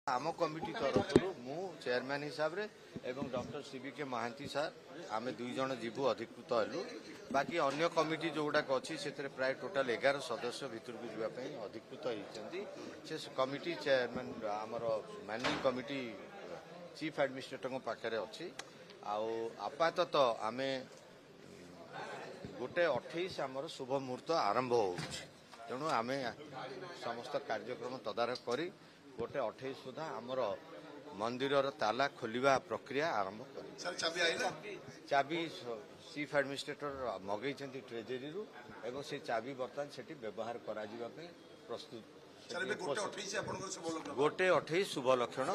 आम कमिटी तरफ मु चेयरमैन हिसाब रे एवं डॉक्टर सीबीके महांती सर आम दुई जन जीवु अधिकृत हलु बाकी अन्य कमिटी जो गुड़ाक अच्छी से प्राय टोटाल 11 सदस्य भितर को जावाई अधिकृत होती से कमिटी चेयरमैन आमर मैनेजिंग कमिटी चीफ एडमिनिस्ट्रेटर पाखे अच्छी आपातत आम गोटे 28 आमर शुभ मुहूर्त आरंभ हो तेणु आम समस्त कार्यक्रम तदारख कर गोटे 28 सुधा आमर मंदिर ताला खोलिबा प्रक्रिया आरंभ कर चाबी चीफ एडमिनिस्ट्रेटर मगई ट्रेजरी रु एवं से चाबी बर्तमान से व्यवहार करा प्रस्तुत गोटे 28 शुभ लक्षण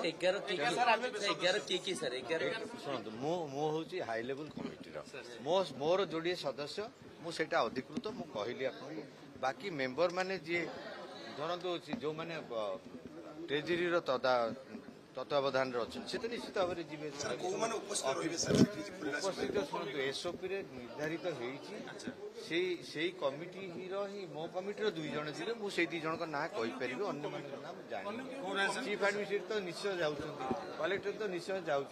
शुणु मुझे हाई लेवल कमिटी मोर जोड़े सदस्य मुझे अधिकृत मु कहली आपको बाकी मेंबर माने जी धरतु जो माने ट्रेजरी तत्वावधान अच्छे से तो निश्चित भाव में जी उपस्थित शुणु एसओपी निर्धारित हो कमिटी ही मो कमिटी दुई जन थे मुझे दुई जन ना कहीपरि अन्य मान ना जानी चीफ एडमिनिस्ट्रेटर तो निश्चय जाऊँ कलेक्टर तो निश्चय जाऊँ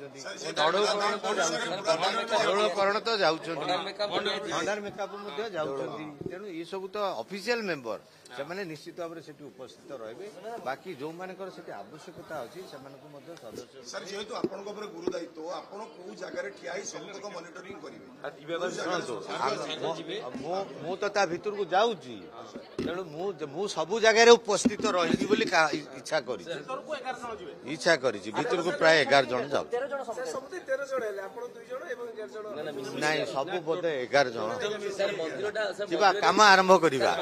दौड़करण तो जाऊँ भंडार मेकअप जाऊँ तेणु ये सब तो ऑफिशियल मेंबर से मैंने निश्चित भाव में उपस्थित रहे बाकी जो मानकर आवश्यकता अच्छी सदस्य सर जेहेतु आपन को गुरु दायित्व आपन को जगह ठिया ही सब को मॉनिटरिंग करिवे मु तो ता भीतर को जाऊची तेणु मु सब जगह उपस्थित रही बोली इच्छा करी भीतर को प्राय 11 जन जाऊ नहीं सब बोधे 11 जन काम आरंभ करवा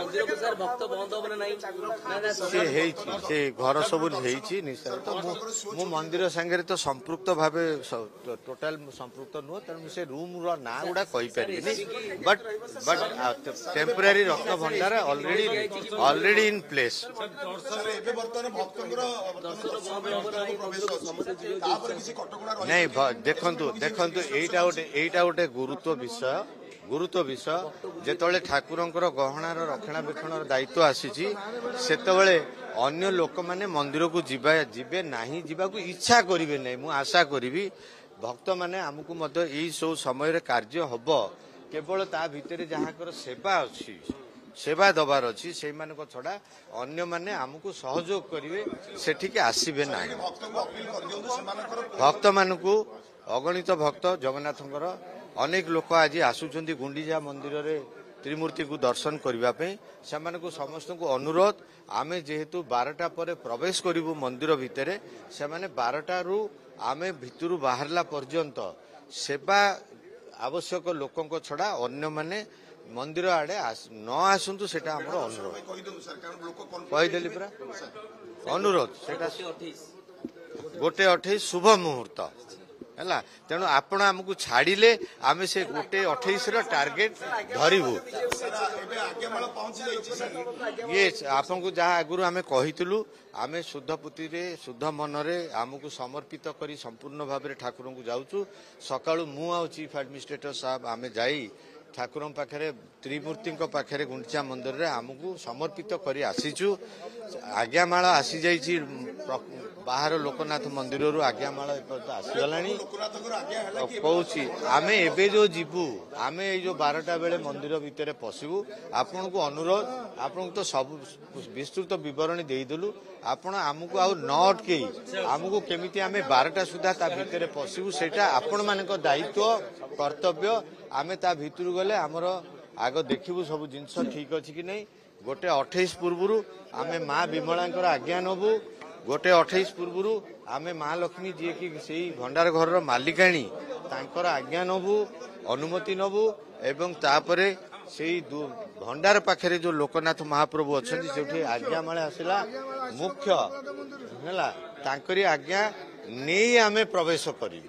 से घर सब निश्चय तो मु मंदिर संगे तो संपृक्त भाव टोटाल संपृक्त नुह तेणु से रूम ना गुड़ा कहीपरि बट टेम्पररी रत्न भंडार ऑलरेडी इन प्लेस नहीं देखंतु एटा गोटे गुरुत्व विषय जेतले ठाकुरंकर गहनार रक्षणाबेक्षण दायित्व आसी सेतबेले अन्य लोक माने मंदिर को जीवे नहीं जीवाकू इच्छा करिवे नहीं मु आशा करी भक्त माने आमको मध्य यही सब समय कार्य हब केवल ता भितर जहाँकर सेवा अच्छी सेवा दबार अच्छी से छड़ा अन्य माने आमको सहयोग करिवे सेठिके आसीबे नहीं भक्त मानकू अगणित भक्त जगन्नाथंकर अनेक लोक आज आसुचंदी गुंडीजा मंदिर रे त्रिमूर्ति को दर्शन करने से समस्त को अनुरोध आमे जेहेतु 12टा पर प्रवेश करूँ मंदिर भितर से 12टा रु आमे भितर बाहरला पर्यंत सेवा आवश्यक लोकों छड़ा अन्य माने मंदिर आड़े न आसतु से अनुरोध कहीदेली पूरा अनुरोध गोटे 28 शुभ मुहूर्त है तेणु आपण आमको छाड़िले आमे से गोटे 28 टार्गेट धरबू ये आपको जहाँ आगुरी आम कहीलु आमे शुद्ध पुति शुद्ध मनरे आमको समर्पित करी संपूर्ण भाव में ठाकुर को जाऊँ सका मु आ चीफ एडमिनिस्ट्रेटर साहब आम जाई ठाकुर पाखे त्रिमूर्ति पाखे गुंडीचा मंदिर रे आमको समर्पित करी आसीचु आज्ञामाल आसी जाइए बाहर लोकनाथ मंदिर रू आज्ञामाल आसीगला कहूँ आमे एबे जो जीवु आमे जो 12टा बेले मंदिर भितर पशु आपण को अनुरोध आपन तो सब विस्तृत बरणी देदेलु आपण आमको आउ न अटकई आमको केमिति आमे 12टा सुधा ता भितर पशु सेटा आपण मानक दायित्व कर्तव्य आमे ता भितर गले आमर आग देखिबु सब जिनस ठीक अच्छी कि नहीं गोटे 28 पूर्व आमे माँ विमलांकर आज्ञा नबु गोटे 28 पूर्व आमे माँ लक्ष्मी जी की से भंडार घर मालिकाणी तांकर आज्ञा नबु अनुमति नबु एवं तापरे से भंडार पाखे जो लोकनाथ महाप्रभु अच्छा से आज्ञा माले आसला मुख्य है तांकरी आज्ञा नहीं आमे प्रवेश करी